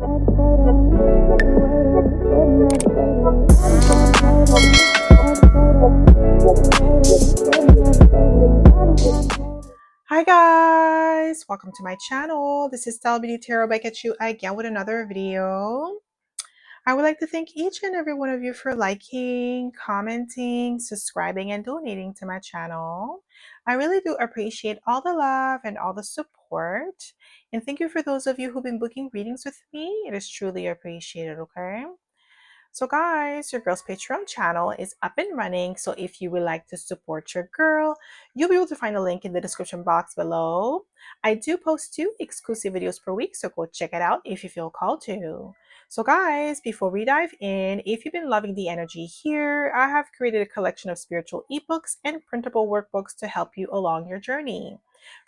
Hi guys, welcome to my channel. This is stellabeautytarot back at you again with another video. I would like to thank each and every one of you for liking, commenting, subscribing, and donating to my channel. I really do appreciate all the love and all the support. And thank you for those of you who've been booking readings with me. It is truly appreciated, okay? So guys, your girl's Patreon channel is up and running. So if you would like to support your girl, you'll be able to find a link in the description box below. I do post 2 exclusive videos per week, so go check it out if you feel called to. So guys, before we dive in, if you've been loving the energy here, I have created a collection of spiritual ebooks and printable workbooks to help you along your journey.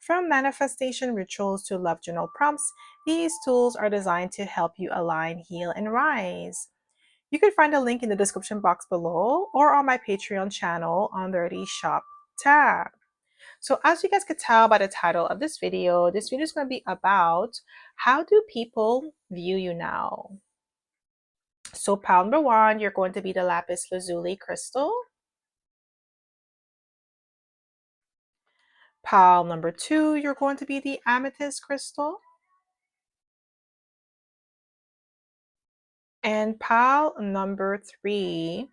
From manifestation rituals to love journal prompts, these tools are designed to help you align, heal, and rise. You can find a link in the description box below or on my Patreon channel under the shop tab. So as you guys could tell by the title of this video is going to be about how do people view you now? So pile number 1, you're going to be the lapis lazuli crystal. Pile number 2, you're going to be the amethyst crystal. And pile number 3,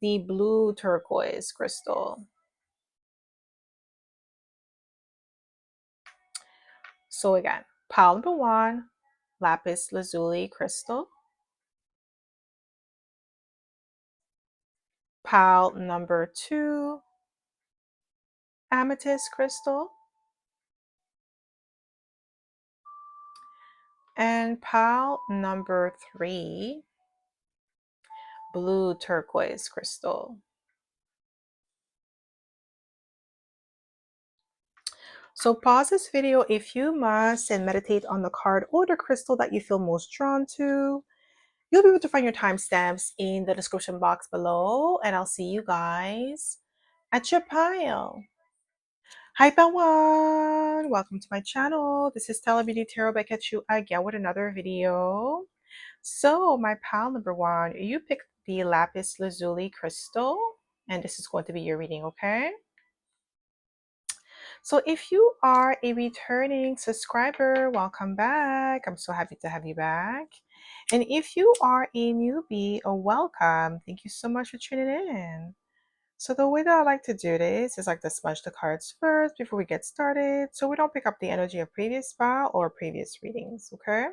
the blue turquoise crystal. So again, pile number 1, lapis lazuli crystal. Pile number 2, amethyst crystal. And pile number 3, blue turquoise crystal. So pause this video if you must and meditate on the card or the crystal that you feel most drawn to. You'll be able to find your timestamps in the description box below, and I'll see you guys at your pile. Hi Pawan! Welcome to my channel. This is stellabeautytarot back at you again with another video. So my pile number 1, you picked the lapis lazuli crystal, and this is going to be your reading, okay? So if you are a returning subscriber, welcome back. I'm so happy to have you back. And if you are a newbie, welcome. Thank you so much for tuning in. So the way that I like to do this is like to smudge the cards first before we get started, so we don't pick up the energy of previous pile or previous readings, okay?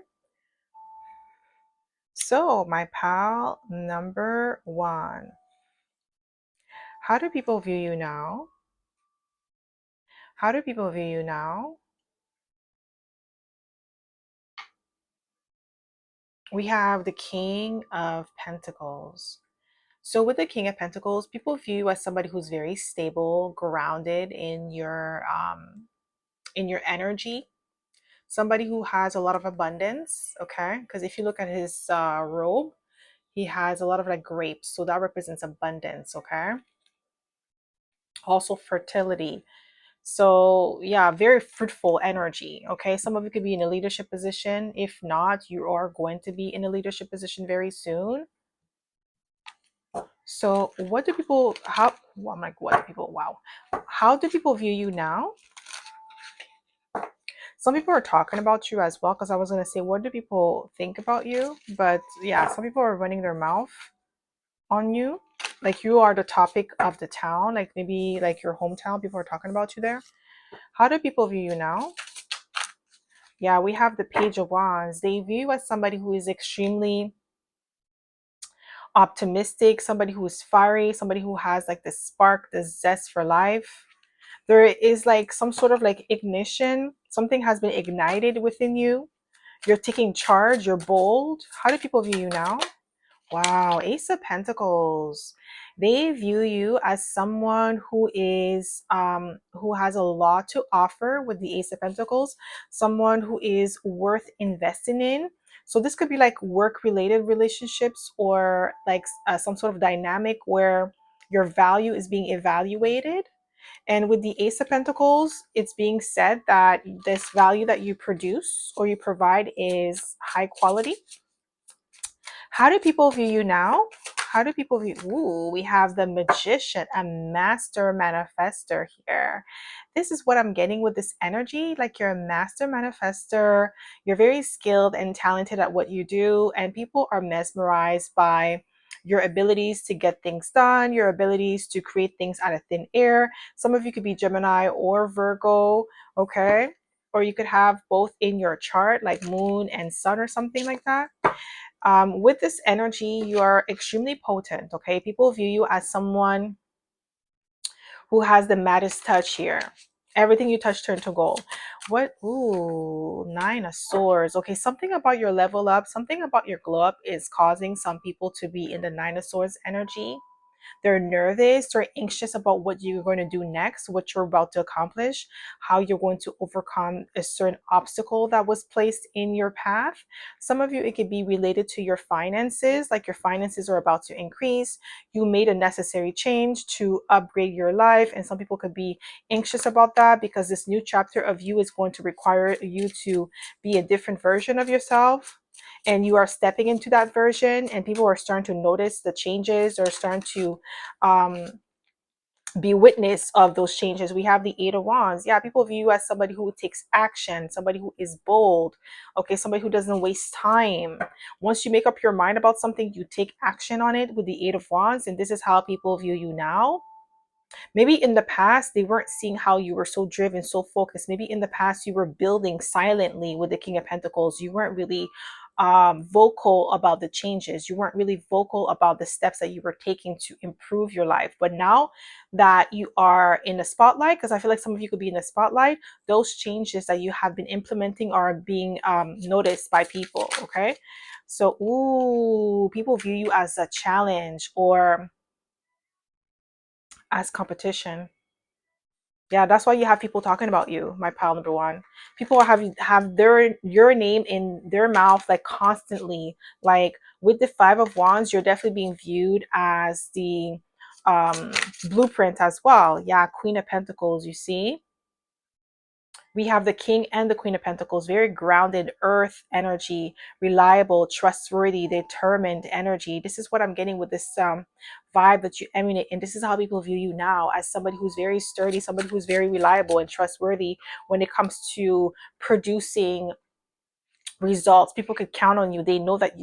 So my pile number 1. How do people view you now? How do people view you now? We have the King of Pentacles. So with the King of Pentacles, people view you as somebody who's very stable, grounded in your energy. Somebody who has a lot of abundance, okay? Because if you look at his robe, he has a lot of like grapes, so that represents abundance, okay? Also fertility. So yeah, very fruitful energy, okay? Some of you could be in a leadership position. If not, you are going to be in a leadership position very soon. So what do people, well, I'm like, what do people, wow. How do people view you now? Some people are talking about you as well, because I was going to say, what do people think about you? But yeah, some people are running their mouth on you. Like you are the topic of the town, like maybe like your hometown, people are talking about you there. How do people view you now? Yeah, we have the Page of Wands. They view you as somebody who is extremely optimistic, somebody who is fiery, somebody who has like the spark, the zest for life. There is like some sort of like ignition. Something has been ignited within you. You're taking charge. You're bold. How do people view you now? Wow, Ace of Pentacles. They view you as someone who is who has a lot to offer with the Ace of Pentacles, someone who is worth investing in. So this could be like work-related relationships, or like some sort of dynamic where your value is being evaluated. And with the Ace of Pentacles, it's being said that this value that you produce or you provide is high quality. How do people view you now? How do people view? Ooh, we have the Magician, a master manifester here. This is what I'm getting with this energy. Like, you're a master manifester. You're very skilled and talented at what you do, and people are mesmerized by your abilities to get things done, your abilities to create things out of thin air. Some of you could be Gemini or Virgo, okay? Or you could have both in your chart, like moon and sun or something like that. With this energy, you are extremely potent, okay? People view you as someone who has the maddest touch here. Everything you touch turn to gold. What? Ooh, Nine of Swords. Okay, something about your level up, something about your glow up is causing some people to be in the Nine of Swords energy. They're nervous, they're anxious about what you're going to do next, what you're about to accomplish, how you're going to overcome a certain obstacle that was placed in your path. Some of you, it could be related to your finances, like your finances are about to increase. You made a necessary change to upgrade your life, and some people could be anxious about that because this new chapter of you is going to require you to be a different version of yourself, and you are stepping into that version, and people are starting to notice the changes or starting to um, be witness of those changes. We have the Eight of Wands. Yeah, people view you as somebody who takes action, somebody who is bold, okay, somebody who doesn't waste time. Once you make up your mind about something, you take action on it with the Eight of Wands, and this is how people view you now. Maybe in the past, they weren't seeing how you were so driven, so focused. Maybe in the past, you were building silently with the King of Pentacles. You weren't really vocal about the changes. You weren't really vocal about the steps that you were taking to improve your life. But now that you are in the spotlight, because I feel like some of you could be in the spotlight, those changes that you have been implementing are being noticed by people, okay? So, ooh, people view you as a challenge or as competition. Yeah, that's why you have people talking about you, my pal number one. People have their your name in their mouth like constantly. Like with the Five of Wands, you're definitely being viewed as the blueprint as well. Yeah, Queen of Pentacles, you see? We have the King and the Queen of Pentacles, very grounded earth energy, reliable, trustworthy, determined energy. This is what I'm getting with this vibe that you emanate. And this is how people view you now, as somebody who's very sturdy, somebody who's very reliable and trustworthy when it comes to producing results. People could count on you. They know that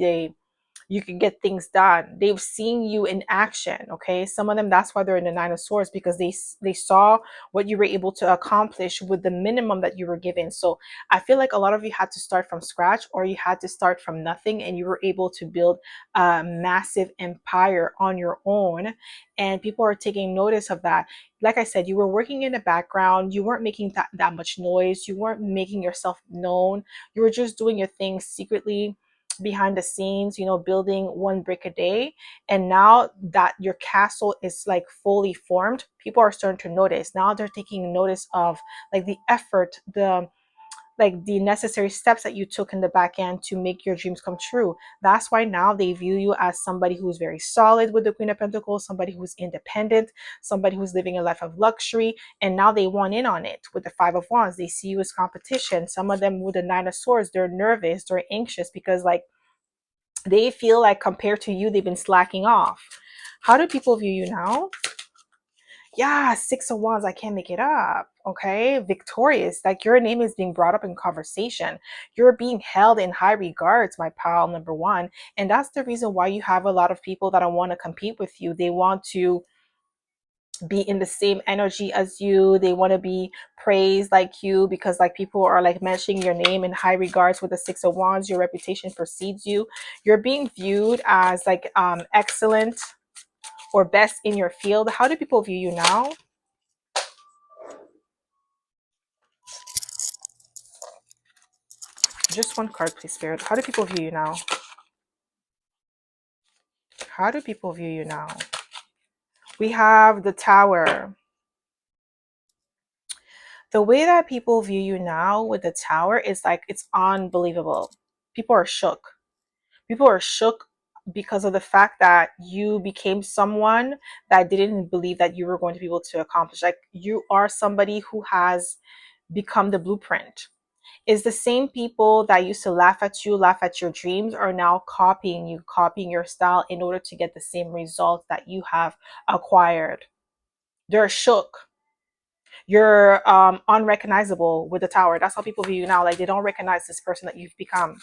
you can get things done. They've seen you in action, okay? Some of them, that's why they're in the Nine of Swords, because they saw what you were able to accomplish with the minimum that you were given. So I feel like a lot of you had to start from scratch, or you had to start from nothing, and you were able to build a massive empire on your own, and people are taking notice of that. Like I said, you were working in the background. You weren't making that much noise. You weren't making yourself known. You were just doing your thing secretly behind the scenes, you know, building one brick a day. And now that your castle is like fully formed, people are starting to notice. Now they're taking notice of like the effort, the necessary steps that you took in the back end to make your dreams come true. That's why now they view you as somebody who's very solid with the Queen of Pentacles, somebody who's independent, somebody who's living a life of luxury, and now they want in on it with the Five of Wands. They see you as competition. Some of them with the Nine of Swords, they're nervous, they're anxious because like they feel like compared to you, they've been slacking off. How do people view you now? Yeah, Six of Wands, I can't make it up. Okay, victorious. Like your name is being brought up in conversation. You're being held in high regards, my pal number one. And that's the reason why you have a lot of people that don't want to compete with you. They want to be in the same energy as you. They want to be praised like you, because like people are like mentioning your name in high regards with the Six of Wands. Your reputation precedes you. You're being viewed as like excellent or best in your field. How do people view you now? Just one card, please, Spirit. How do people view you now? How do people view you now? We have the Tower. The way that people view you now with the Tower is like, it's unbelievable. People are shook. People are shook because of the fact that you became someone that didn't believe that you were going to be able to accomplish. Like, you are somebody who has become the blueprint. Is the same people that used to laugh at your dreams, are now copying you, copying your style in order to get the same results that you have acquired. They're shook. You're unrecognizable with the tower. That's how people view you now. Like, they don't recognize this person that you've become.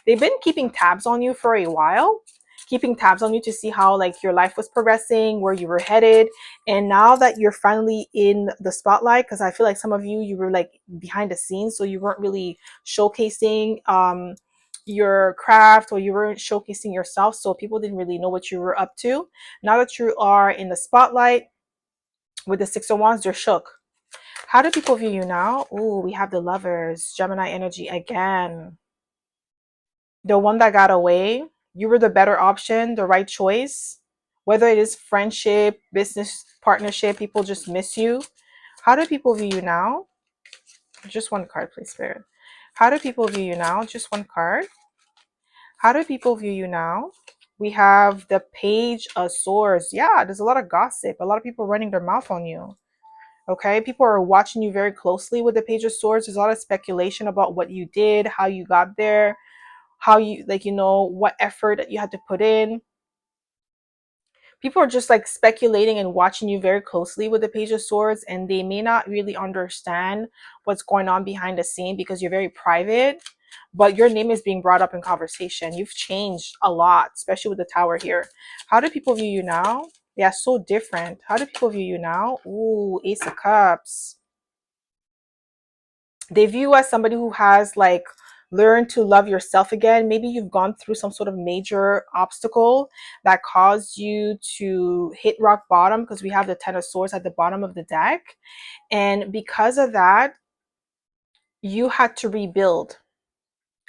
They've been keeping tabs on you for a while, keeping tabs on you to see how like your life was progressing, where you were headed. And now that you're finally in the spotlight, because I feel like some of you were like behind the scenes, so you weren't really showcasing your craft, or you weren't showcasing yourself, so people didn't really know what you were up to. Now that you are in the spotlight with the Six of Wands, they're shook. How do people view you now? Oh, we have the Lovers, Gemini energy again. The one that got away. You were the better option, the right choice. Whether it is friendship, business partnership, people just miss you. How do people view you now? Just one card, please, Spirit. How do people view you now? Just one card. How do people view you now? We have the Page of Swords. Yeah, there's a lot of gossip. A lot of people running their mouth on you. Okay, people are watching you very closely with the Page of Swords. There's a lot of speculation about what you did, how you got there, how you, like, you know, what effort that you had to put in. People are just like speculating and watching you very closely with the Page of Swords, and they may not really understand what's going on behind the scene because you're very private, but your name is being brought up in conversation. You've changed a lot, especially with the Tower here. How do people view you now? Yeah, so different. How do people view you now? Ooh, Ace of Cups. They view you as somebody who has like learned to love yourself again. Maybe you've gone through some sort of major obstacle that caused you to hit rock bottom, because we have the Ten of Swords at the bottom of the deck. And because of that, you had to rebuild,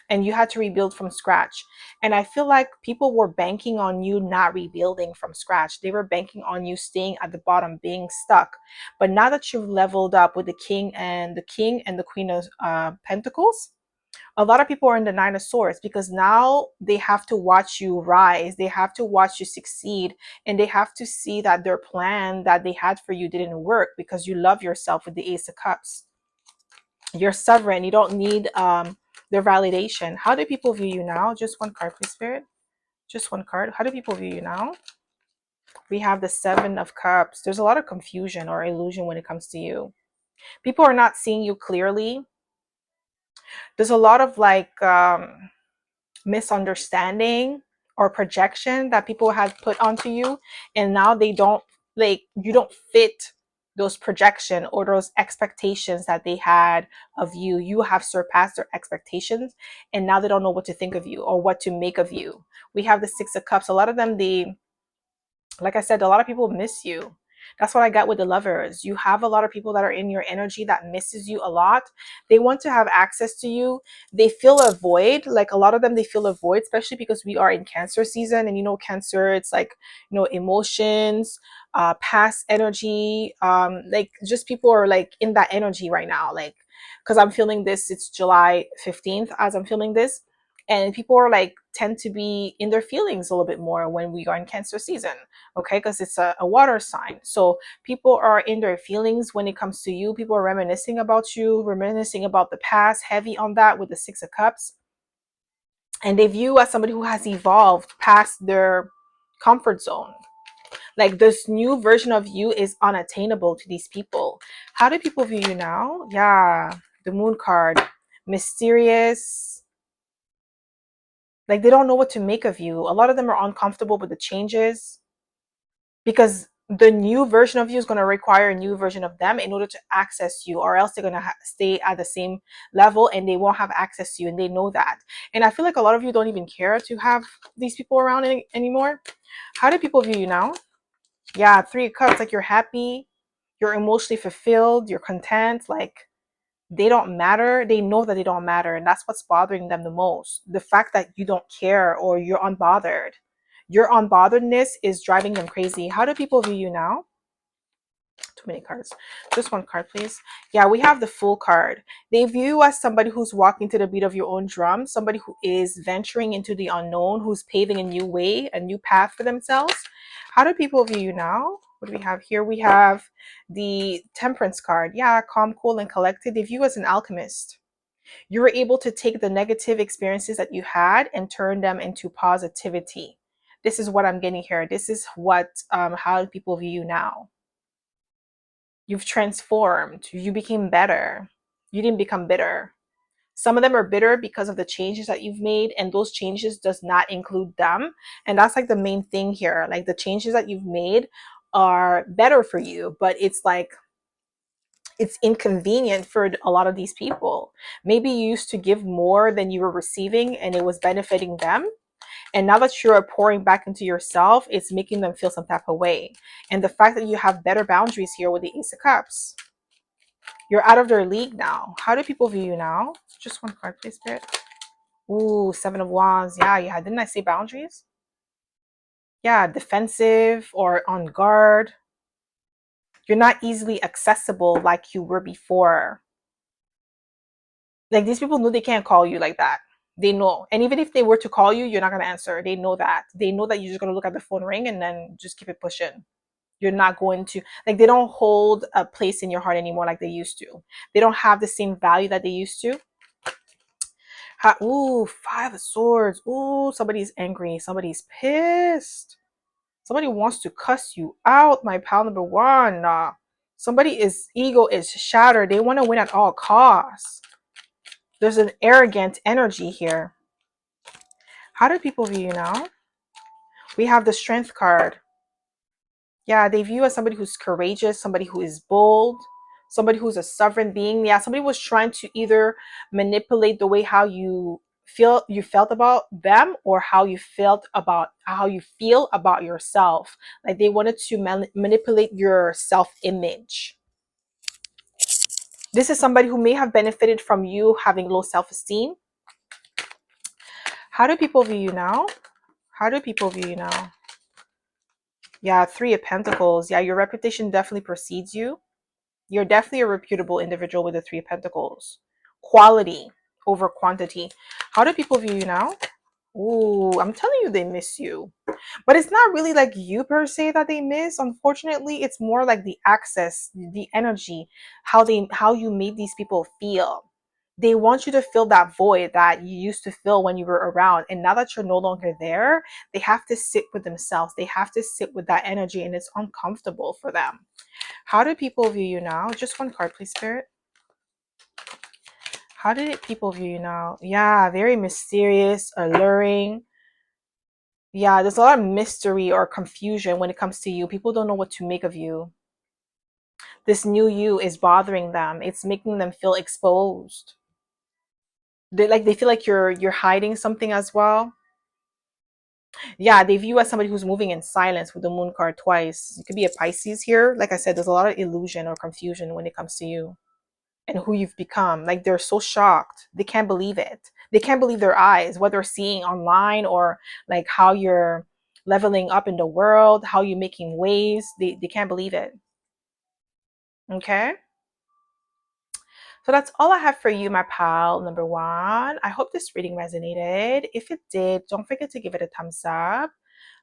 and you had to rebuild from scratch. And I feel like people were banking on you not rebuilding from scratch. They were banking on you staying at the bottom, being stuck. But now that you've leveled up with the King and the Queen of Pentacles, a lot of people are in the Nine of Swords, because now they have to watch you rise. They have to watch you succeed, and they have to see that their plan that they had for you didn't work, because you love yourself with the Ace of Cups. You're sovereign. You don't need their validation. How do people view you now? Just one card, please, Spirit. Just one card. How do people view you now? We have the Seven of Cups. There's a lot of confusion or illusion when it comes to you. People are not seeing you clearly. There's a lot of like misunderstanding or projection that people had put onto you, and now they don't, like, you don't fit those projection or those expectations that they had of you. You have surpassed their expectations, and now they don't know what to think of you or what to make of you. We have the Six of Cups. A lot of them, they, like I said, a lot of people miss you. That's what I got with the Lovers. You have a lot of people that are in your energy that misses you a lot. They want to have access to you. They feel a void. Like, a lot of them, they feel a void, especially because we are in Cancer season. And you know, Cancer, it's like, you know, emotions, past energy. Like, just people are like in that energy right now. Like, because I'm feeling this, it's July 15th as I'm feeling this. And people are like, tend to be in their feelings a little bit more when we are in Cancer season. Okay, because it's a water sign. So people are in their feelings when it comes to you. People are reminiscing about you, reminiscing about the past, heavy on that with the Six of Cups. And they view you as somebody who has evolved past their comfort zone. Like, this new version of you is unattainable to these people. How do people view you now? Yeah, the Moon card. Mysterious. Like, they don't know what to make of you. A lot of them are uncomfortable with the changes, because the new version of you is going to require a new version of them in order to access you, or else they're going to stay at the same level and they won't have access to you, and they know that. And I feel like a lot of you don't even care to have these people around anymore. How do people view you now? Yeah, Three of Cups. Like, you're happy, you're emotionally fulfilled, you're content. Like, they don't matter. They know that they don't matter, and that's what's bothering them the most. The fact that you don't care, or you're unbothered. Your unbotheredness is driving them crazy. How do people view you now? Too many cards. Just one card, please. Yeah, we have the Fool card. They view you as somebody who's walking to the beat of your own drum, somebody who is venturing into the unknown, who's paving a new way, a new path for themselves. How do people view you now? What do we have here? We have the Temperance card. Yeah, calm, cool, and collected. They view you as an alchemist. You were able to take the negative experiences that you had and turn them into positivity. This is what I'm getting here. This is what how people view you now. You've transformed. You became better. You didn't become bitter. Some of them are bitter because of the changes that you've made, and those changes does not include them. And that's like the main thing here. Like the changes that you've made are better for you, but it's like it's inconvenient for a lot of these people. Maybe you used to give more than you were receiving and it was benefiting them. And now that you're pouring back into yourself, it's making them feel some type of way. And the fact that you have better boundaries here with the Ace of Cups, you're out of their league now. How do people view you now? Just one card, please, Spirit. Ooh, Seven of Wands. Yeah, yeah. Didn't I say boundaries? Yeah, defensive or on guard. You're not easily accessible like you were before. Like these people know they can't call you like that. They know. And even if they were to call you, you're not going to answer. They know that. They know that you're just going to look at the phone ring and then just keep it pushing. You're not going to, like, they don't hold a place in your heart anymore like they used to. They don't have the same value that they used to. Ooh, Five of Swords. Ooh, somebody's angry. Somebody's pissed. Somebody wants to cuss you out, my pal number one. Somebody's ego is shattered. They want to win at all costs. There's an arrogant energy here. How do people view you now? We have the Strength card. Yeah, they view you as somebody who's courageous, somebody who is bold, somebody who's a sovereign being. Yeah, somebody was trying to either manipulate the way how you felt about them, or how you feel about yourself. Like they wanted to manipulate your self-image. This is somebody who may have benefited from you having low self-esteem. How do people view you now? How do people view you now? Yeah, Three of Pentacles. Yeah, your reputation definitely precedes you. You're definitely a reputable individual with the Three of Pentacles. Quality over quantity. How do people view you now? Ooh, I'm telling you, they miss you. But it's not really like you per se that they miss. Unfortunately, it's more like the access, the energy, how you made these people feel. They want you to fill that void that you used to fill when you were around. And now that you're no longer there, they have to sit with themselves. They have to sit with that energy, and it's uncomfortable for them. How do people view you now? Just one card, please, Spirit. How did people view you now? Yeah, very mysterious, alluring. Yeah, there's a lot of mystery or confusion when it comes to you. People don't know what to make of you. This new you is bothering them. It's making them feel exposed. They feel like you're hiding something as well. Yeah, they view you as somebody who's moving in silence with the Moon card twice. It could be a Pisces here. Like I said, there's a lot of illusion or confusion when it comes to you and who you've become. Like they're so shocked. They can't believe it. They can't believe their eyes, what they're seeing online, or like how you're leveling up in the world, how you're making waves. They can't believe it. Okay. So that's all I have for you, my pal number one. I hope this reading resonated. If it did, don't forget to give it a thumbs up.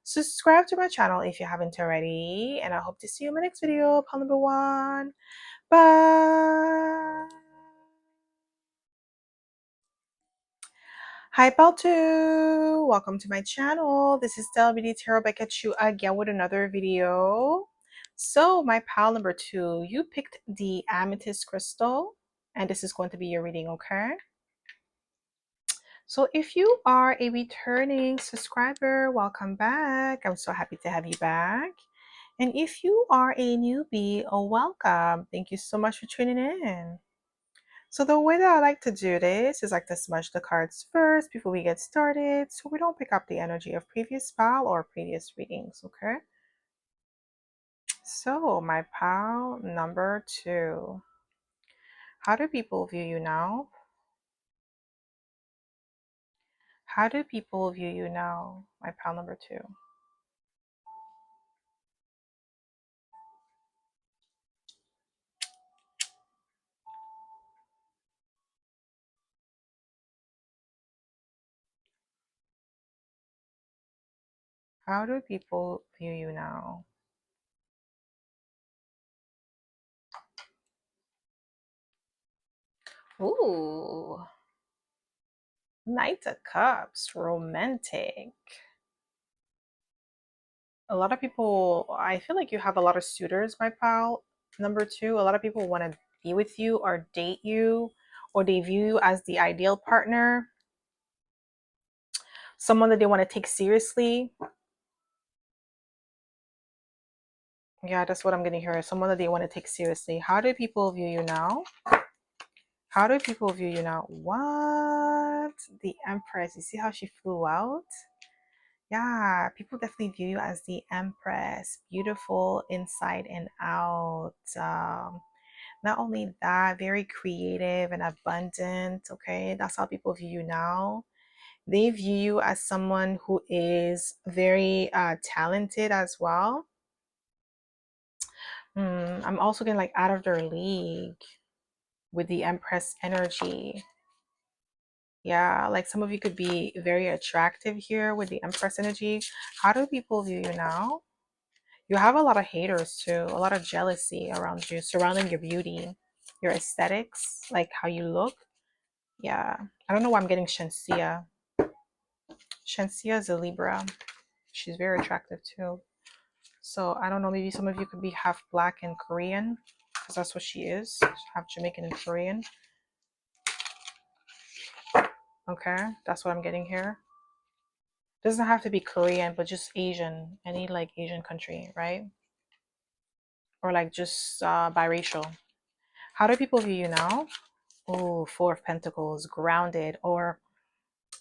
Subscribe to my channel if you haven't already. And I hope to see you in my next video, pal number one. Bye. Hi, pal two. Welcome to my channel. This is stellabeautytarot back at you again with another video. So my pal number two, you picked the amethyst crystal, and this is going to be your reading, okay? So if you are a returning subscriber, welcome back. I'm so happy to have you back. And if you are a newbie, welcome. Thank you so much for tuning in. So the way that I like to do this is like to smudge the cards first before we get started, so we don't pick up the energy of previous pal or previous readings, okay? So my pal number two, how do people view you now? How do people view you now, my pal number two? How do people view you now? Ooh, Knight of Cups, romantic. A lot of people, I feel like you have a lot of suitors, my pal. Number two, a lot of people want to be with you or date you, or they view you as the ideal partner, someone that they want to take seriously. Yeah, that's what I'm getting here. Someone that they want to take seriously. How do people view you now? How do people view you now? What? The Empress. You see how she flew out? Yeah, people definitely view you as the Empress. Beautiful inside and out. Not only that, very creative and abundant. Okay, that's how people view you now. They view you as someone who is very talented as well. I'm also getting like out of their league with the Empress energy. Yeah, like some of you could be very attractive here with the Empress energy. How do people view you now? You have a lot of haters too, a lot of jealousy around you, surrounding your beauty, your aesthetics, like how you look. Yeah, I don't know why I'm getting Shansia. Shansia is a Libra. She's very attractive too. So I don't know, maybe some of you could be half black and Korean, because that's what she is, half Jamaican and Korean. Okay, that's what I'm getting here. Doesn't have to be Korean, but just Asian, any like Asian country, right? Or like just biracial. How do people view you now? Oh, Four of Pentacles, grounded, or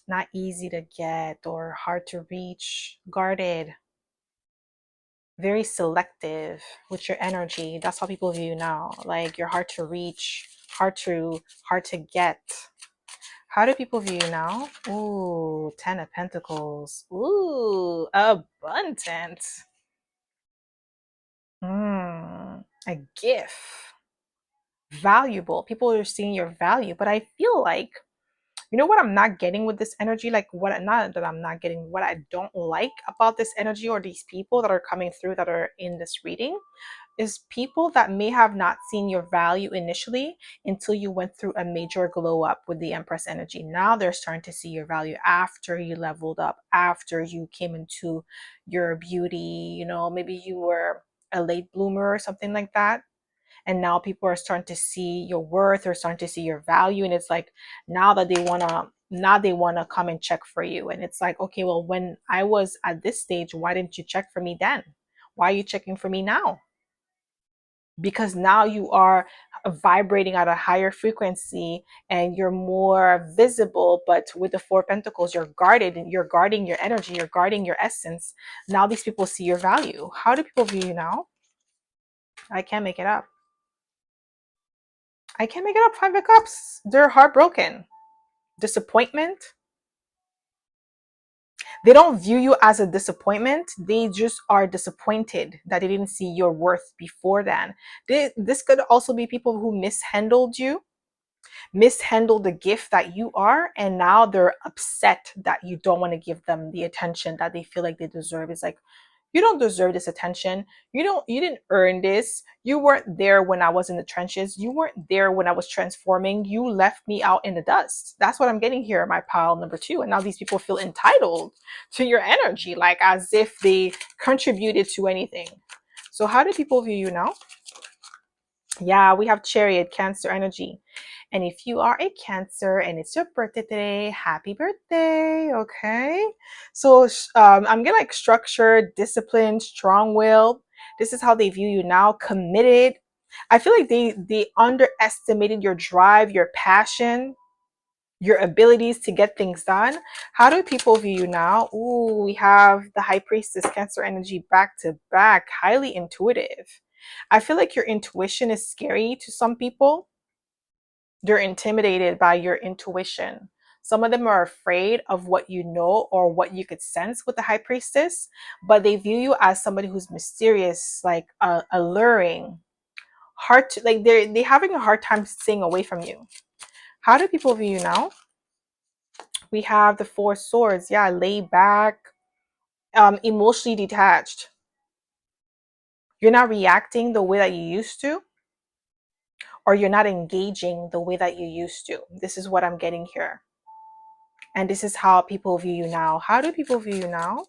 not easy to get, or hard to reach, guarded, very selective with your energy. That's how people view you now. Like you're hard to reach, hard to get. How do people view you now? Ooh, Ten of Pentacles. Ooh, abundant. A gift. Valuable. People are seeing your value, but I feel like, you know what I'm not getting with this energy? Like what, not that I'm not getting, what I don't like about this energy or these people that are coming through that are in this reading is people that may have not seen your value initially until you went through a major glow up with the Empress energy. Now they're starting to see your value after you leveled up, after you came into your beauty. You know, maybe you were a late bloomer or something like that. And now people are starting to see your worth or starting to see your value. And it's like now they wanna come and check for you. And it's like, okay, well, when I was at this stage, why didn't you check for me then? Why are you checking for me now? Because now you are vibrating at a higher frequency and you're more visible. But with the Four Pentacles, you're guarded and you're guarding your energy, you're guarding your essence. Now these people see your value. How do people view you now? I can't make it up. I can't make it up. Five of Cups. They're heartbroken. Disappointment. They don't view you as a disappointment. They just are disappointed that they didn't see your worth before then. This could also be people who mishandled you, mishandled the gift that you are, and now they're upset that you don't want to give them the attention that they feel like they deserve. It's like, you don't deserve this attention. You didn't earn this. You weren't there when I was in the trenches. You weren't there when I was transforming. You left me out in the dust. That's what I'm getting here, my pile number two. And now these people feel entitled to your energy, like as if they contributed to anything. So how do people view you now? Yeah, we have Chariot, Cancer energy. And if you are a Cancer and it's your birthday today, happy birthday. Okay. So I'm getting like structured, disciplined, strong willed. This is how they view you now, committed. I feel like they underestimated your drive, your passion, your abilities to get things done. How do people view you now? Ooh, we have the High Priestess, Cancer energy back to back, highly intuitive. I feel like your intuition is scary to some people. They're intimidated by your intuition. Some of them are afraid of what you know or what you could sense with the High Priestess, but they view you as somebody who's mysterious, like alluring, hard to, like they're having a hard time staying away from you. How do people view you now? We have the Four Swords. Yeah, laid back, Emotionally detached. You're not reacting the way that you used to, or you're not engaging the way that you used to. This is what I'm getting here. And this is how people view you now. How do people view you now?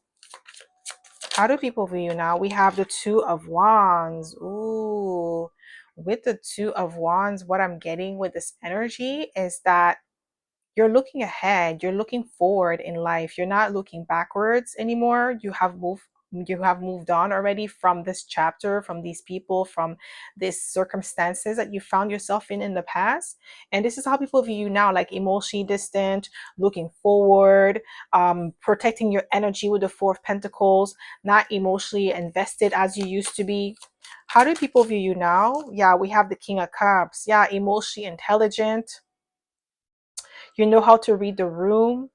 How do people view you now? We have the Two of Wands. Ooh, with the Two of Wands, what I'm getting with this energy is that you're looking ahead, you're looking forward in life, you're not looking backwards anymore. You have moved on already from this chapter, from these people, from these circumstances that you found yourself in the past. And this is how people view you now, like emotionally distant, looking forward, protecting your energy with the Four of Pentacles, not emotionally invested as you used to be. How do people view you now? Yeah, we have the King of Cups. Yeah, emotionally intelligent. You know how to read the room.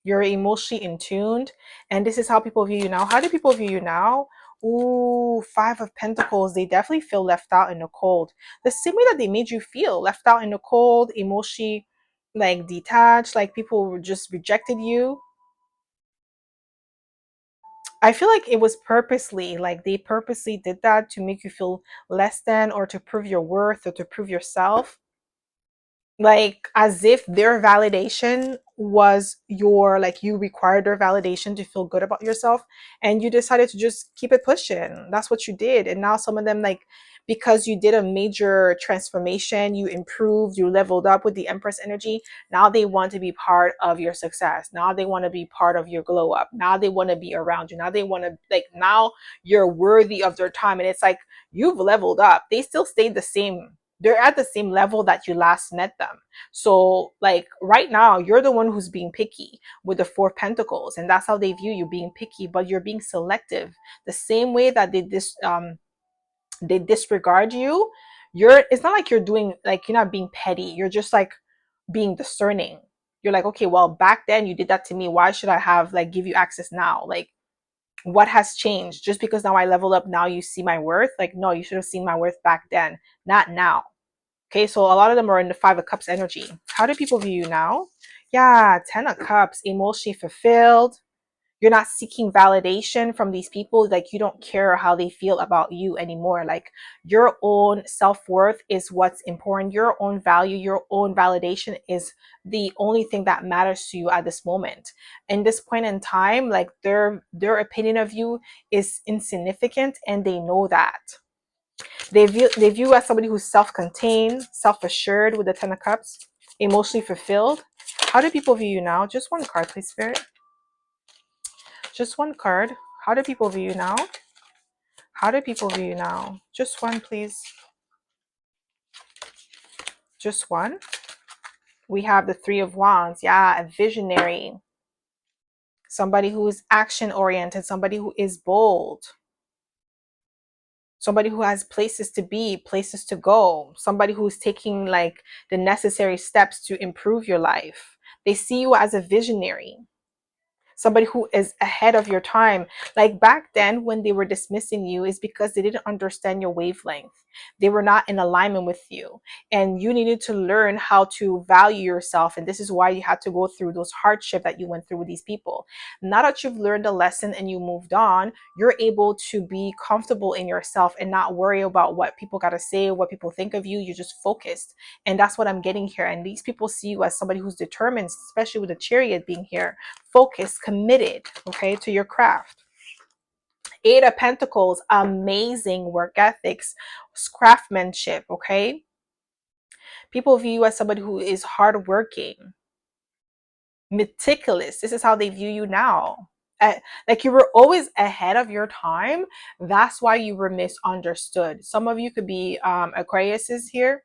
You're emotionally in tuned. And this is how people view you now. How do people view you now? Ooh, Five of Pentacles. They definitely feel left out in the cold. The same way that they made you feel left out in the cold, emotionally like detached, like people just rejected you. I feel like it was purposely, like they purposely did that to make you feel less than, or to prove your worth, or to prove yourself, like as if their validation was your, like you required their validation to feel good about yourself, and you decided to just keep it pushing. That's what you did. And now some of them, like, because you did a major transformation, you improved, you leveled up with the Empress energy, now they want to be part of your success. Now they want to be part of your glow up. Now they want to be around you. Now they want to, like, now you're worthy of their time. And it's like, you've leveled up. They still stayed the same. They're at the same level that you last met them. So like right now, you're the one who's being picky with the Four of Pentacles, and that's how they view you, being picky, but you're being selective. The same way that they disregard you, it's not like you're doing, like, you're not being petty. You're just like being discerning. You're like, okay, well, back then you did that to me. Why should I have, like, give you access now? Like, what has changed? Just because now I leveled up, now you see my worth? Like, no, you should have seen my worth back then, not now. Okay, so a lot of them are in the Five of Cups energy. How do people view you now? Yeah, Ten of Cups, emotionally fulfilled. You're not seeking validation from these people. Like, you don't care how they feel about you anymore. Like, your own self-worth is what's important. Your own value, your own validation is the only thing that matters to you at this moment. In this point in time, like, their opinion of you is insignificant, and they know that. They view you as somebody who's self-contained, self-assured with the Ten of Cups, emotionally fulfilled. How do people view you now? Just one card, please, Spirit. Just one card. How do people view you now? How do people view you now? Just one, please. Just one. We have the Three of Wands. Yeah, a visionary. Somebody who is action-oriented. Somebody who is bold. Somebody who has places to be, places to go. Somebody who's taking, like, the necessary steps to improve your life. They see you as a visionary, somebody who is ahead of your time. Like back then, when they were dismissing you, is because they didn't understand your wavelength. They were not in alignment with you, and you needed to learn how to value yourself. And this is why you had to go through those hardship that you went through with these people. Now that you've learned a lesson and you moved on, you're able to be comfortable in yourself and not worry about what people got to say, what people think of you. You're just focused. And that's what I'm getting here. And these people see you as somebody who's determined, especially with the Chariot being here, focused, committed, okay, to your craft. Eight of Pentacles, amazing work ethics, craftsmanship, okay? People view you as somebody who is hardworking, meticulous. This is how they view you now. Like, you were always ahead of your time. That's why you were misunderstood. Some of you could be Aquariuses here,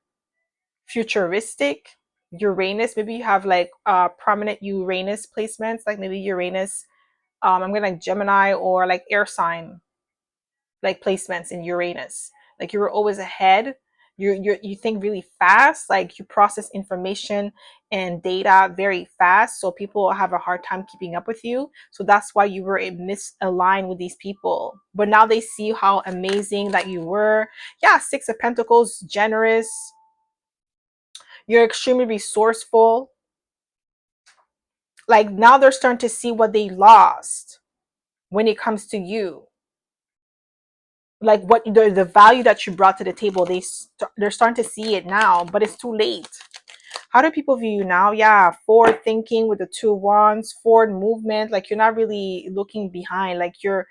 futuristic, Uranus. Maybe you have like prominent Uranus placements, like maybe Uranus, I'm gonna like Gemini, or like air sign, like placements in Uranus. Like, you were always ahead. You think really fast. Like, you process information and data very fast, so people have a hard time keeping up with you. So that's why you were misaligned with these people. But now they see how amazing that you were. Yeah, Six of Pentacles, generous. You're extremely resourceful. Like, now they're starting to see what they lost. when it comes to you. Like what the value that you brought to the table, they're starting to see it now, but it's too late. How do people view you now? Yeah, forward thinking with the two wands, forward movement. Like you're not really looking behind. Like you're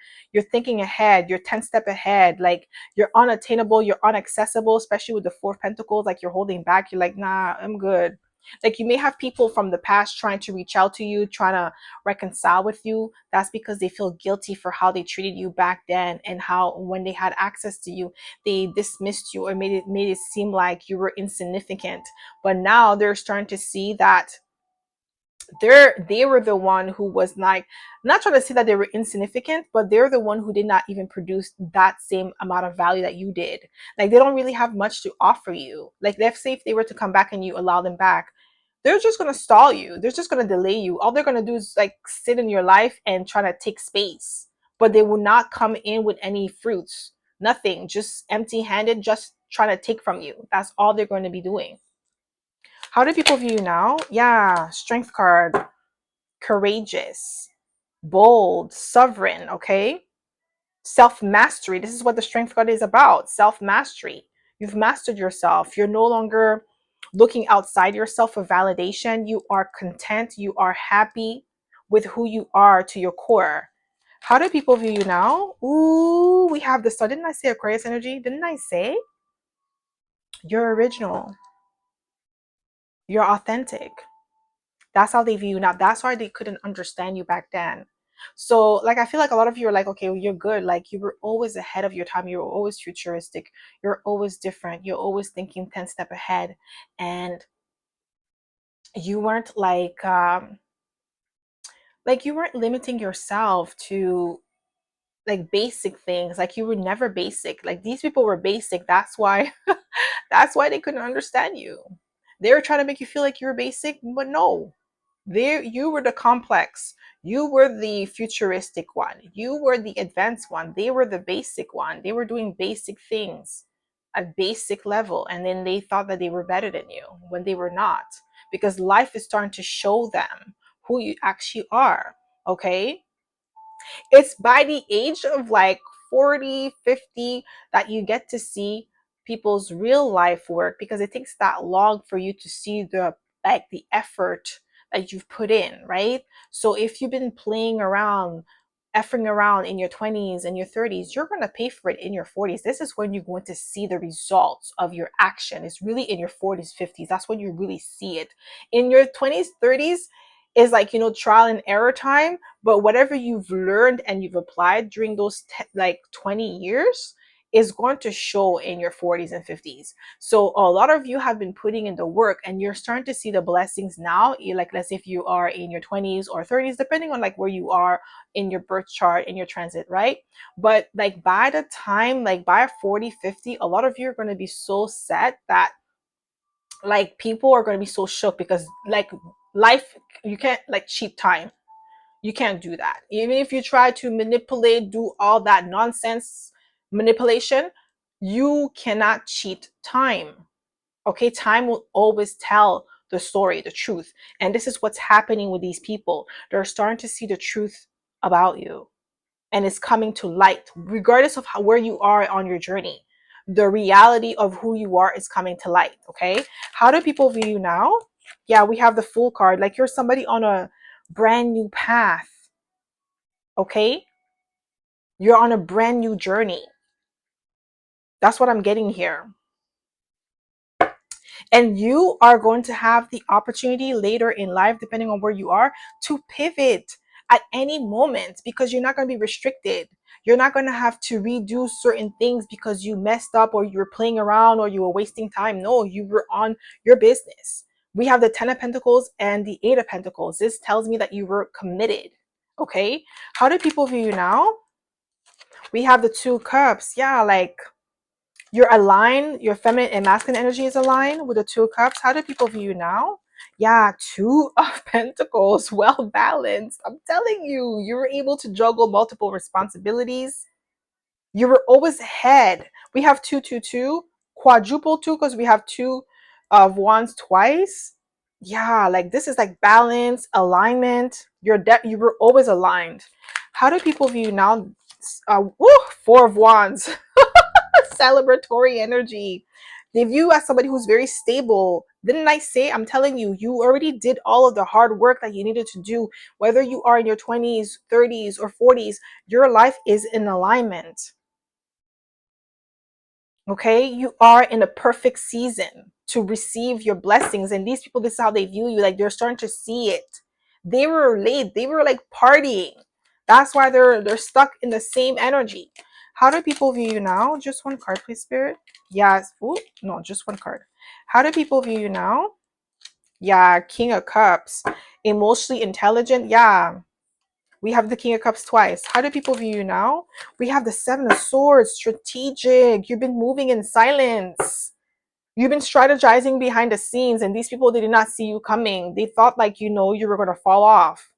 thinking ahead. You're 10 step ahead. Like you're unattainable. You're inaccessible, especially with the four of pentacles. Like you're holding back. You're like, nah, I'm good. Like you may have people from the past trying to reach out to you, trying to reconcile with you. That's because they feel guilty for how they treated you back then, and how when they had access to you, they dismissed you or made it seem like you were insignificant. But now they're starting to see that they were the one who was like, not trying to say that they were insignificant, but they're the one who did not even produce that same amount of value that you did. Like they don't really have much to offer you. Like let's say if they were to come back and you allow them back, they're just going to stall you. They're just going to delay you. All they're going to do is like sit in your life and try to take space, but they will not come in with any fruits. Nothing, just empty handed, just trying to take from you. That's all they're going to be doing. How do people view you now? Yeah, strength card, courageous, bold, sovereign, okay? Self-mastery. This is what the strength card is about, self-mastery. You've mastered yourself. You're no longer looking outside yourself for validation. You are content. You are happy with who you are to your core. How do people view you now? Ooh, we have the sun. Didn't I say Aquarius energy? Didn't I say? You're original. You're authentic. That's how they view you now. That's why they couldn't understand you back then. So like I feel like a lot of you are like, okay, well, you're good. Like you were always ahead of your time. You were always futuristic. You're always different. You're always thinking 10 step ahead. And you weren't like you weren't limiting yourself to like basic things. Like you were never basic. Like these people were basic. That's why that's why they couldn't understand you. They were trying to make you feel like you were basic, but no. There, you were the complex. You were the futuristic one. You were the advanced one. They were the basic one. They were doing basic things at basic level. And then they thought that they were better than you when they were not. Because life is starting to show them who you actually are. Okay? It's by the age of like 40, 50 that you get to see people's real life work, because it takes that long for you to see the effort that you've put in, right? So if you've been playing around, effing around in your 20s and your 30s, you're going to pay for it in your 40s. This is when you're going to see the results of your action. It's really in your 40s, 50s. That's when you really see it. In your 20s, 30s is like, trial and error time, but whatever you've learned and you've applied during those 20 years is going to show in your 40s and 50s. So a lot of you have been putting in the work and you're starting to see the blessings now. Like, let's say if you are in your 20s or 30s, depending on like where you are in your birth chart, in your transit, right? But like by the time, like by 40, 50, a lot of you are going to be so set that like people are going to be so shook, because like life, you can't like cheat time. You can't do that. Even if you try to manipulate, do all that nonsense manipulation, you cannot cheat time. Okay, time will always tell the story, the truth. And this is what's happening with these people. They're starting to see the truth about you, and it's coming to light regardless of where you are on your journey. The reality of who you are is coming to light. Okay, how do people view you now? Yeah, we have the Fool card. Like you're somebody on a brand new path. Okay, you're on a brand new journey. That's what I'm getting here. And you are going to have the opportunity later in life, depending on where you are, to pivot at any moment, because you're not going to be restricted. You're not going to have to redo certain things because you messed up or you were playing around or you were wasting time. No, you were on your business. We have the 10 of Pentacles and the 8 of Pentacles. This tells me that you were committed. Okay, how do people view you now? We have the 2 cups. Yeah, like you're aligned, your feminine and masculine energy is aligned with the 2 of cups. How do people view you now? Yeah, 2 of Pentacles, well balanced. I'm telling you, you were able to juggle multiple responsibilities. You were always ahead. We have 222, quadruple 2, because we have 2 of wands twice. Yeah, like this is like balance, alignment. You were always aligned. How do people view you now? Four of Wands. Celebratory energy. They view you as somebody who's very stable. Didn't I say? I'm telling you, you already did all of the hard work that you needed to do. Whether you are in your 20s, 30s, or 40s, your life is in alignment. Okay, you are in a perfect season to receive your blessings, and these people, this is how they view you. Like, they're starting to see it. They were late, they were like partying. That's why they're stuck in the same energy. How do people view you now? Just one card, please, Spirit. Yes. Ooh, no, just one card. How do people view you now? Yeah, King of Cups. Emotionally intelligent. Yeah, we have the King of Cups twice. How do people view you now? We have the Seven of Swords, strategic. You've been moving in silence. You've been strategizing behind the scenes, and these people, they did not see you coming. They thought, like, you were going to fall off.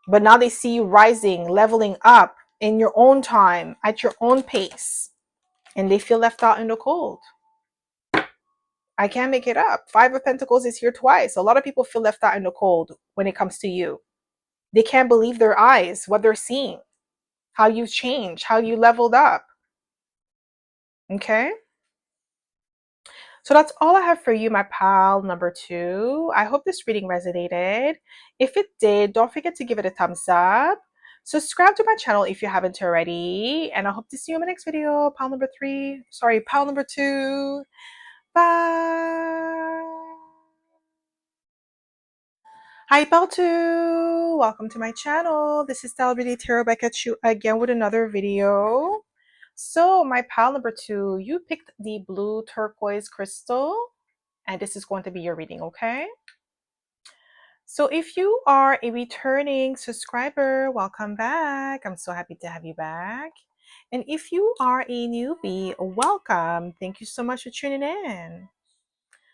But now they see you rising, leveling up in your own time, at your own pace. And they feel left out in the cold. I can't make it up. Five of Pentacles is here twice. A lot of people feel left out in the cold when it comes to you. They can't believe their eyes, what they're seeing, how you changed, how you leveled up. Okay? So that's all I have for you, my pal number 2. I hope this reading resonated. If it did, don't forget to give it a thumbs up. Subscribe to my channel if you haven't already. And I hope to see you in my next video. Pal number 3. Sorry, pal number 2. Bye. Hi, pal 2. Welcome to my channel. This is Stellabeautytarot Tarot back at you again with another video. So my pal number 2, you picked the blue turquoise crystal. And this is going to be your reading, okay? So if you are a returning subscriber, welcome back. I'm so happy to have you back. And if you are a newbie, welcome. Thank you so much for tuning in.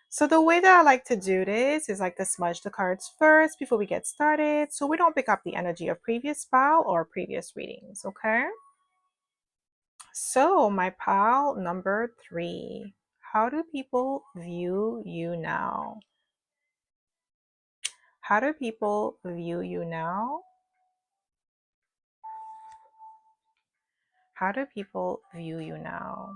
So the way that I like to do this is like to smudge the cards first before we get started, so we don't pick up the energy of previous pal or previous readings, okay? So my pal number 3, how do people view you now? How do people view you now? How do people view you now?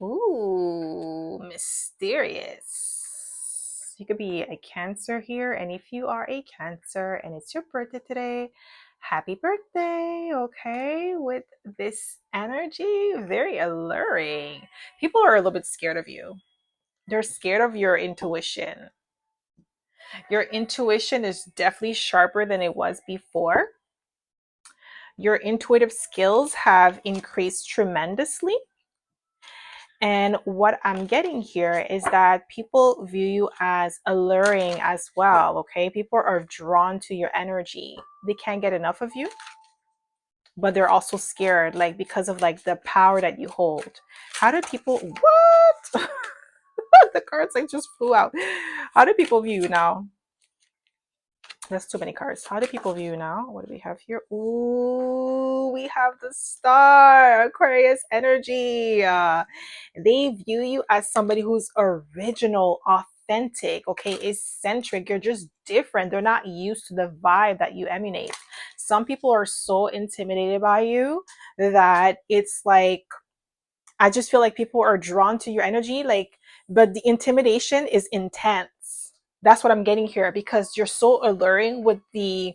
Ooh, mysterious. You could be a Cancer here, and if you are a Cancer and it's your birthday today, happy birthday, okay? With this energy, very alluring. People are a little bit scared of you. They're scared of your intuition. Your intuition is definitely sharper than it was before. Your intuitive skills have increased tremendously. And what I'm getting here is that people view you as alluring as well, okay? People are drawn to your energy. They can't get enough of you, but they're also scared, like, because of like the power that you hold. How do people, what? The cards like just flew out. How do people view you now? That's too many cards. How do people view you now? What do we have here? Ooh, we have the star, Aquarius energy. They view you as somebody who's original, authentic, okay, eccentric. You're just different. They're not used to the vibe that you emanate. Some people are so intimidated by you that it's like, I just feel like people are drawn to your energy, like, but the intimidation is intense. That's what I'm getting here, because you're so alluring with the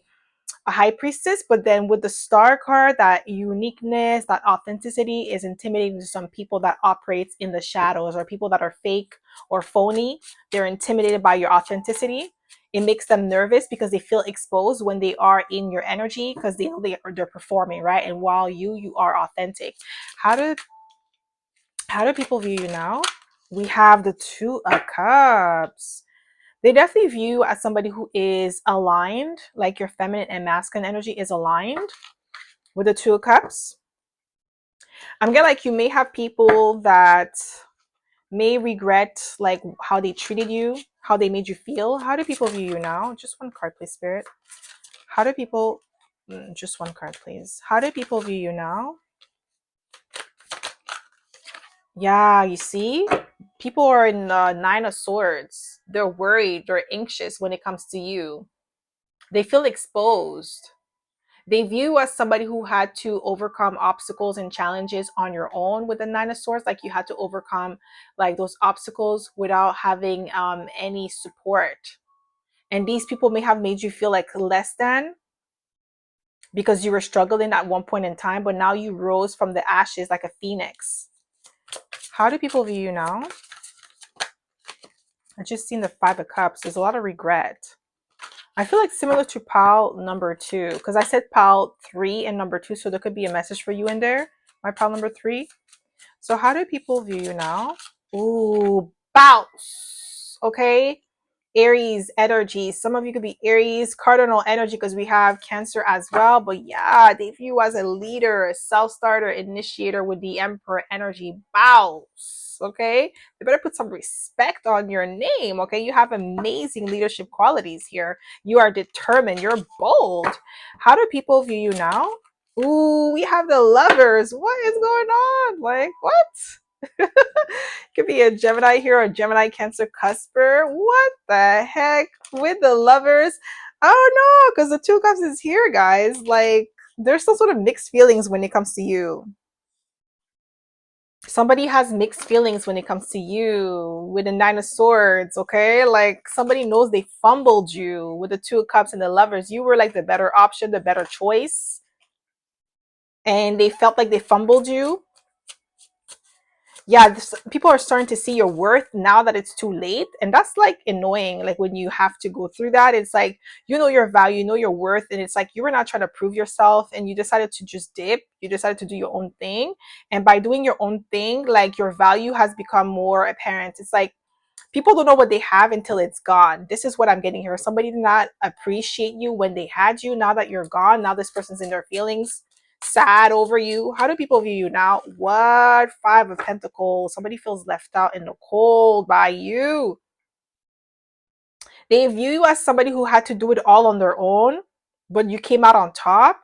High Priestess, but then with the Star card, that uniqueness, that authenticity is intimidating to some people that operates in the shadows, or people that are fake or phony. They're intimidated by your authenticity. It makes them nervous because they feel exposed when they are in your energy, because they know they're performing, right? And while you are authentic. How do people view you now? We have the Two of Cups. They definitely view you as somebody who is aligned, like your feminine and masculine energy is aligned with the Two of Cups. I'm getting like you may have people that may regret like how they treated you, how they made you feel. How do people view you now? Just one card, please, Spirit. How do people, just one card, please. How do people view you now? Yeah, you see? People are in the Nine of Swords. They're worried, they're anxious when it comes to you. They feel exposed. They view you as somebody who had to overcome obstacles and challenges on your own with the Nine of Swords. Like you had to overcome like those obstacles without having any support. And these people may have made you feel like less than because you were struggling at one point in time, but now you rose from the ashes like a phoenix. How do people view you now? I just seen the Five of Cups. There's a lot of regret. I feel like similar to pile number 2, because I said pile 3 and number 2, so there could be a message for you in there. My pile number 3. So how do people view you now? Ooh, bounce. Okay. Aries energy. Some of you could be Aries cardinal energy because we have Cancer as well. But yeah, they view you as a leader, a self-starter, initiator with the Emperor energy. Bounce. Okay. They better put some respect on your name. Okay. You have amazing leadership qualities here. You are determined. You're bold. How do people view you now? Ooh, we have the Lovers. What is going on? Like, what? Could be a Gemini here or Gemini Cancer cusper. What the heck with the Lovers? Oh no, because the Two of Cups is here, guys. Like, there's some sort of mixed feelings when it comes to you. Somebody has mixed feelings when it comes to you with the Nine of Swords, okay? Like, somebody knows they fumbled you with the Two of Cups and the Lovers. You were like the better option, the better choice, and they felt like they fumbled you. Yeah, people are starting to see your worth now that it's too late, and that's like annoying. Like when you have to go through that, it's like you know your value, you know your worth, and it's like you were not trying to prove yourself and you decided to just dip. You decided to do your own thing, and by doing your own thing, like your value has become more apparent. It's like people don't know what they have until it's gone. This is what I'm getting here. Somebody did not appreciate you when they had you. Now that you're gone, now this person's in their feelings, sad over you. How do people view you now? What? Five of Pentacles. Somebody feels left out in the cold by you. They view you as somebody who had to do it all on their own, but you came out on top.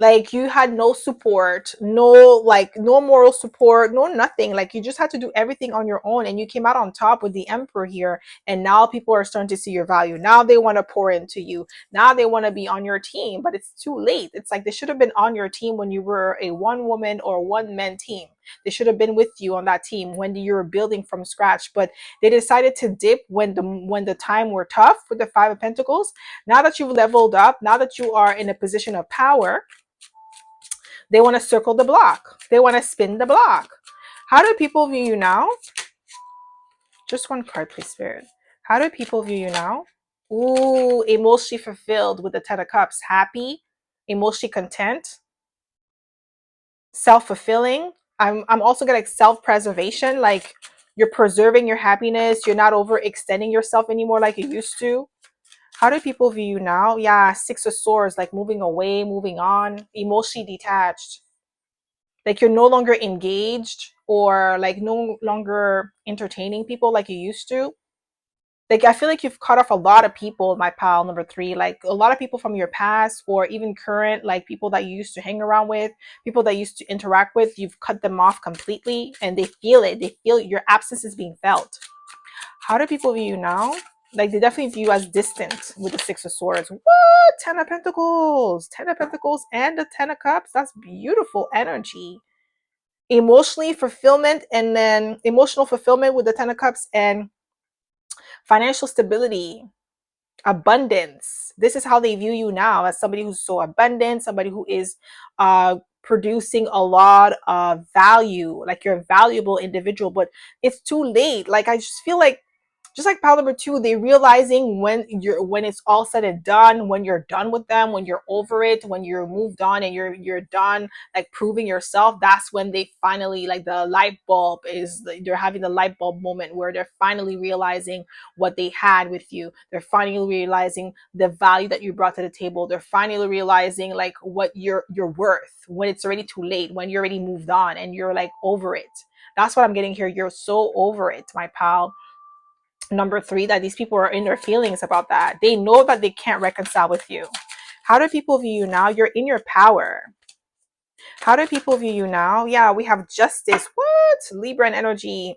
Like you had no support, no moral support, no nothing. Like you just had to do everything on your own, and you came out on top with the Emperor here. And now people are starting to see your value. Now they want to pour into you. Now they want to be on your team, but it's too late. It's like they should have been on your team when you were a one woman or one man team. They should have been with you on that team when you were building from scratch, but they decided to dip when the time were tough with the Five of Pentacles. Now that you've leveled up, now that you are in a position of power, they want to circle the block. They want to spin the block. How do people view you now? Just one card, please, Spirit. How do people view you now? Ooh, emotionally fulfilled with the Ten of Cups. Happy, emotionally content, self-fulfilling. I'm also getting self-preservation. Like you're preserving your happiness. You're not overextending yourself anymore like you used to. How do people view you now? Yeah, Six of Swords, like moving away, moving on, emotionally detached. Like you're no longer engaged or like no longer entertaining people like you used to. Like I feel like you've cut off a lot of people, my pal number 3, like a lot of people from your past or even current, like people that you used to hang around with, people that you used to interact with. You've cut them off completely and they feel it. They feel your absence is being felt. How do people view you now? Like they definitely view you as distant with the Six of Swords. What? 10 of Pentacles, 10 of Pentacles, and the 10 of Cups. That's beautiful energy. Emotionally fulfillment, and then emotional fulfillment with the Ten of Cups, and financial stability, abundance. This is how they view you now, as somebody who's so abundant, somebody who is producing a lot of value. Like you're a valuable individual, but it's too late. Like I just feel like, just like pile number 2, they realizing when it's all said and done, when you're done with them, when you're over it, when you're moved on and you're done like proving yourself. That's when they finally, like the light bulb is, they're having the light bulb moment where they're finally realizing what they had with you. They're finally realizing the value that you brought to the table. They're finally realizing like what you're worth when it's already too late, when you're already moved on and you're like over it. That's what I'm getting here. You're so over it, my pal number 3, that these people are in their feelings about that. They know that they can't reconcile with you. How do people view you now? You're in your power. How do people view you now? Yeah, we have justice. What? Libra and energy.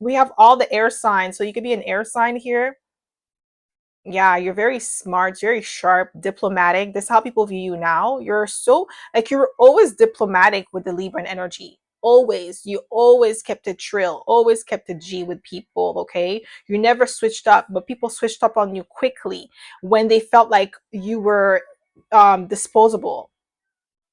We have all the air signs. So you could be an air sign here. Yeah, you're very smart, very sharp, diplomatic. This is how people view you now. You're so, like, you're always diplomatic with the Libran energy. Always. You always kept it trill, always kept it G with people, okay? You never switched up, but people switched up on you quickly when they felt like you were disposable.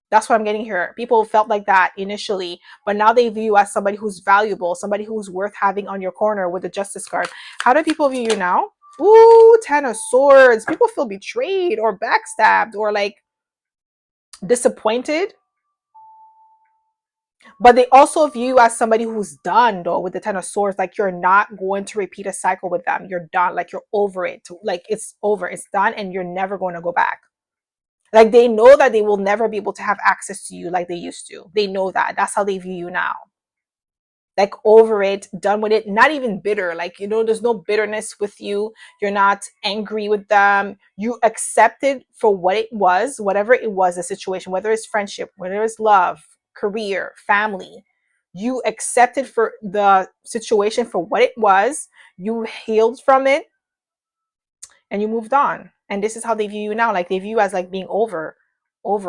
That's what I'm getting here. People felt like that initially, but now they view you as somebody who's valuable, somebody who's worth having on your corner with the Justice card. How do people view you now? Ooh, Ten of Swords. People feel betrayed or backstabbed or like disappointed, but they also view you as somebody who's done though with the Ten of Swords. Like you're not going to repeat a cycle with them. You're done. Like you're over it. Like it's over. It's done, and you're never going to go back. Like they know that they will never be able to have access to you like they used to. They know that. That's how they view you now. Like over it, done with it, not even bitter. Like, you know, there's no bitterness with you. You're not angry with them. You accept it for what it was, whatever it was, the situation, whether it's friendship, whether it's love, career, family. You accepted for the situation for what it was. You healed from it and you moved on. And this is how they view you now. Like they view you as like being over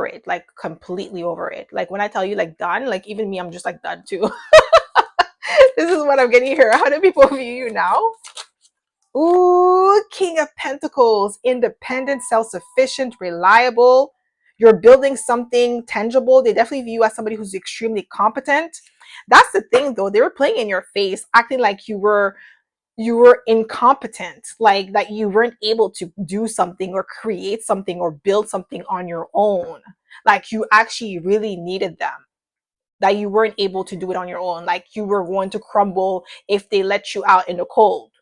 it, like completely over it. Like when I tell you like done, like even me, I'm just like done too. This is what I'm getting here. How do people view you now? Ooh, King of Pentacles, independent, self-sufficient, reliable. You're building something tangible. They definitely view you as somebody who's extremely competent. That's the thing though. They were playing in your face, acting like you were incompetent, like that you weren't able to do something or create something or build something on your own. Like you actually really needed them, that you weren't able to do it on your own. Like you were going to crumble if they let you out in the cold.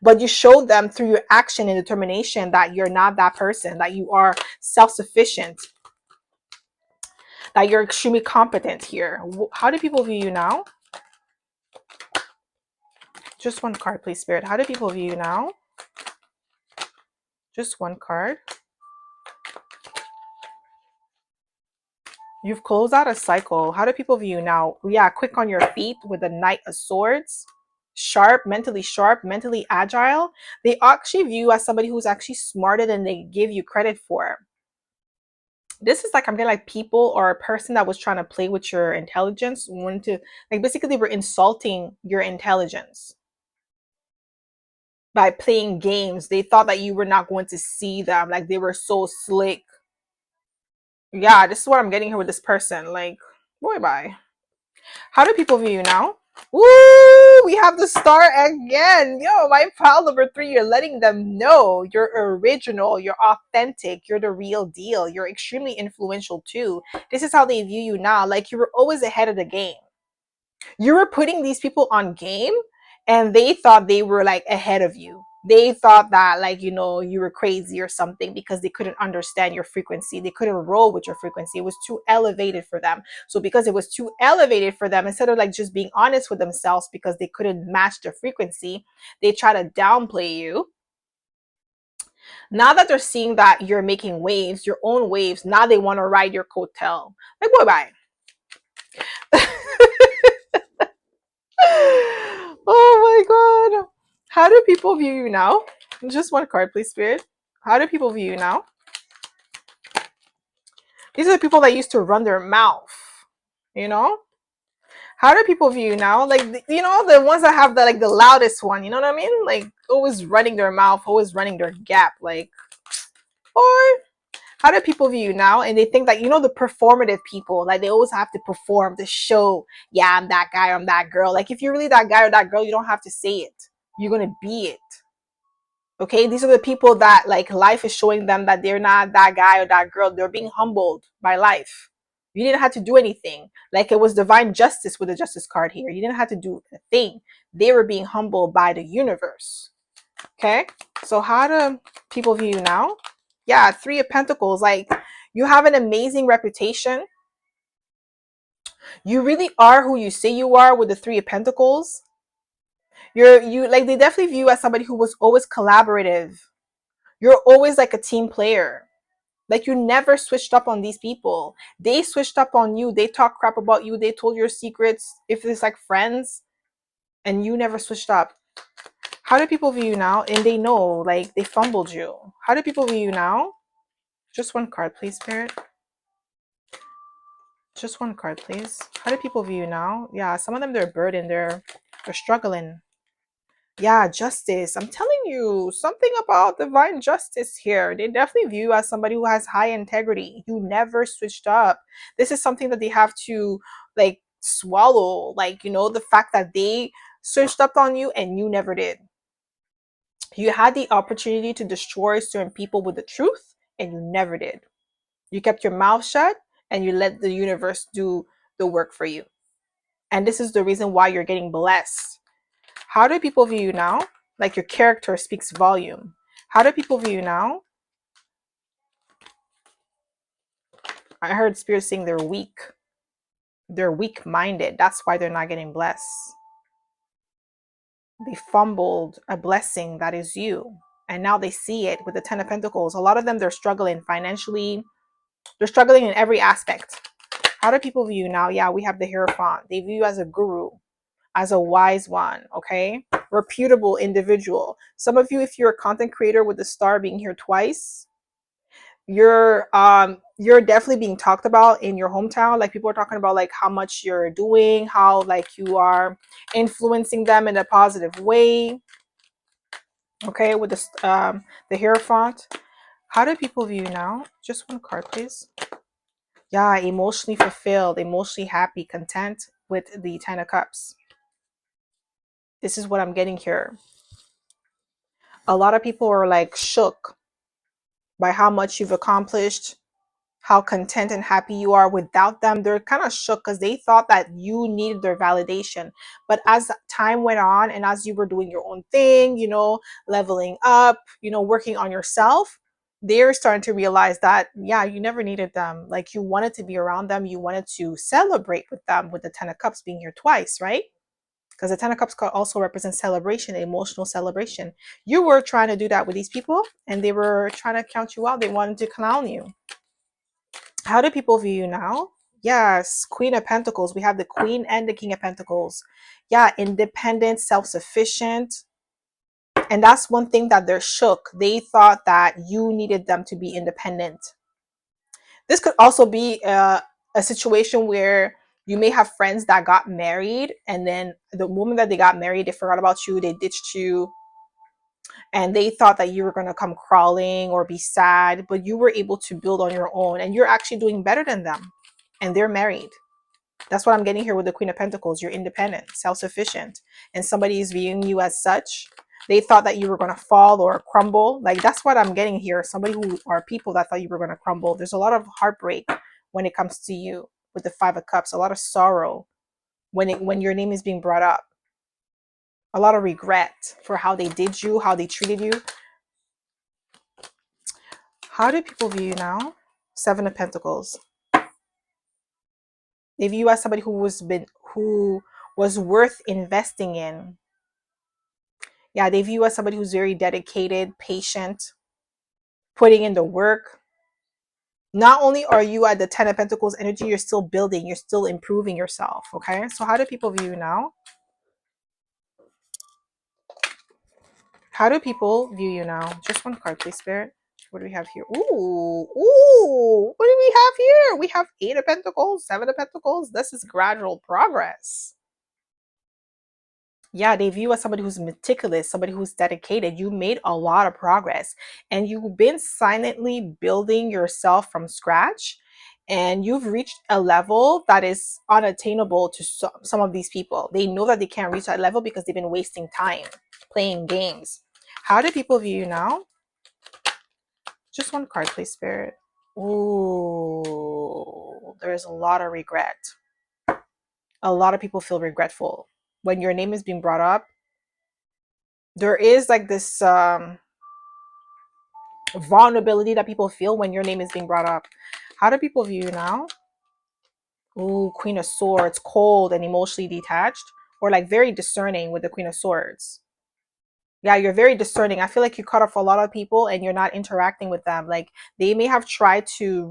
But you showed them through your action and determination that you're not that person, that you are self-sufficient, that you're extremely competent here. How do people view you now? Just one card, please, Spirit. How do people view you now? Just one card. You've closed out a cycle. How do people view you now? Yeah, quick on your feet with the Knight of Swords. Sharp, mentally agile. They actually view you as somebody who's actually smarter than they give you credit for. This is like, I'm getting like people or a person that was trying to play with your intelligence, wanted to, like, basically they were insulting your intelligence by playing games. They thought that you were not going to see them. Like they were so slick. Yeah, this is what I'm getting here with this person. Like, boy, bye. How do people view you now? Woo! We have the star again. Yo, my pile number 3, you're letting them know you're original, you're authentic, you're the real deal. You're extremely influential too. This is how they view you now. Like you were always ahead of the game. You were putting these people on game and they thought they were like ahead of you. They thought that, like, you know, you were crazy or something because they couldn't understand your frequency. They couldn't roll with your frequency. It was too elevated for them. So because it was too elevated for them, instead of like just being honest with themselves because they couldn't match the frequency, they try to downplay you. Now that they're seeing that you're making waves, your own waves, now they want to ride your coattail. Like, boy, bye. Oh my god. How do people view you now? Just one card, please, Spirit. How do people view you now? These are the people that used to run their mouth, you know? How do people view you now? Like, you know, the ones that have the, like, the loudest one, you know what I mean? Like, always running their mouth, always running their gap. Like, or how do people view you now? And they think that, you know, the performative people, like they always have to perform to show, yeah, I'm that guy, I'm that girl. Like if you're really that guy or that girl, you don't have to say it. You're going to be it. Okay, these are the people that like life is showing them that they're not that guy or that girl. They're being humbled by life. You didn't have to do anything. Like it was divine justice with the justice card here. You didn't have to do a thing. They were being humbled by the universe. Okay, so how do people view you now? Yeah, 3 of Pentacles. Like you have an amazing reputation. You really are who you say you are with the 3 of Pentacles. You like, they definitely view you as somebody who was always collaborative. You're always like a team player. Like, you never switched up on these people. They switched up on you. They talk crap about you. They told your secrets if it's like friends, and you never switched up. How do people view you now? And they know, like, they fumbled you. How do people view you now? Just one card, please, Spirit. Just one card, please. How do people view you now? Yeah, some of them, they're burdened. They're struggling. Yeah, justice. I'm telling you, something about divine justice here. They definitely view you as somebody who has high integrity. You never switched up. This is something that they have to, like, swallow. Like, the fact that they switched up on you and you never did. You had the opportunity to destroy certain people with the truth and you never did. You kept your mouth shut and you let the universe do the work for you. And this is the reason why you're getting blessed. How do people view you now? Like, your character speaks volume. How do people view you now? I heard Spirit saying they're weak. They're weak-minded. That's why they're not getting blessed. They fumbled a blessing that is you. And now they see it with the Ten of Pentacles. A lot of them, they're struggling financially. They're struggling in every aspect. How do people view you now? Yeah, we have the Hierophant. They view you as a guru, as a wise one, okay? Reputable individual. Some of you, if you're a content creator with the star being here twice, you're definitely being talked about in your hometown. Like, people are talking about like how much you're doing, how like you are influencing them in a positive way. Okay, with the Hierophant. How do people view you now? Just one card, please. Yeah, emotionally fulfilled, emotionally happy, content with the Ten of Cups. This is what I'm getting here. A lot of people are like shook by how much you've accomplished, how content and happy you are without them. They're kind of shook because they thought that you needed their validation. But as time went on and as you were doing your own thing, leveling up, working on yourself, they're starting to realize that, yeah, you never needed them. Like, you wanted to be around them. You wanted to celebrate with them, with the Ten of Cups being here twice, right? Because the Ten of Cups also represents celebration, emotional celebration. You were trying to do that with these people and they were trying to count you out. They wanted to clown you. How do people view you now? Yes, Queen of Pentacles. We have the Queen and the King of Pentacles. Yeah, independent, self-sufficient. And that's one thing that they're shook. They thought that you needed them to be independent. This could also be a situation where you may have friends that got married, and then the moment that they got married, they forgot about you, they ditched you, and they thought that you were going to come crawling or be sad, but you were able to build on your own, and you're actually doing better than them, and they're married. That's what I'm getting here with the Queen of Pentacles. You're independent, self-sufficient, and somebody is viewing you as such. They thought that you were going to fall or crumble. Like, that's what I'm getting here. Somebody who are people that thought you were going to crumble. There's a lot of heartbreak when it comes to you with the Five of Cups. A lot of sorrow when your name is being brought up. A lot of regret for how they did you, how they treated you. How do people view you now? Seven of Pentacles. They view you as somebody who was worth investing in. Yeah, they view you as somebody who's very dedicated, patient, putting in the work. Not only are you at the Ten of Pentacles energy, you're still building, you're still improving yourself. Okay, so how do people view you now? How do people view you now? Just one card, please, Spirit. What do we have here? Ooh, what do we have here? We have Eight of Pentacles, Seven of Pentacles. This is gradual progress. Yeah, they view you as somebody who's meticulous, somebody who's dedicated. You made a lot of progress and you've been silently building yourself from scratch, and you've reached a level that is unattainable to some of these people. They know that they can't reach that level because they've been wasting time playing games. How do people view you now? Just one card, please, Spirit. Ooh, there's a lot of regret. A lot of people feel regretful when your name is being brought up. There is like this vulnerability that people feel when your name is being brought up. How do people view you now? Ooh, Queen of Swords, cold and emotionally detached, or like very discerning with the Queen of Swords. Yeah, you're very discerning. I feel like you cut off a lot of people and you're not interacting with them. Like they may have tried to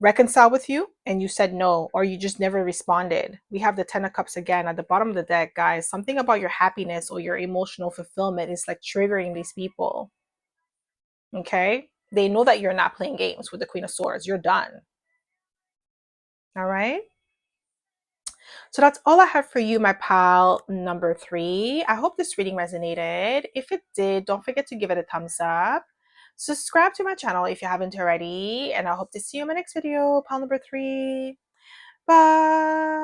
reconcile with you and you said no, or you just never responded. We have the 10 of cups again at the bottom of the deck, guys. Something about your happiness or your emotional fulfillment is like triggering these people. Okay, they know that you're not playing games with the Queen of Swords. You're done. All right, so that's all I have for you, my pal number 3. I hope this reading resonated. If it did, don't forget to give it a thumbs up. Subscribe to my channel if you haven't already, and I hope to see you in my next video, pal number 3. Bye.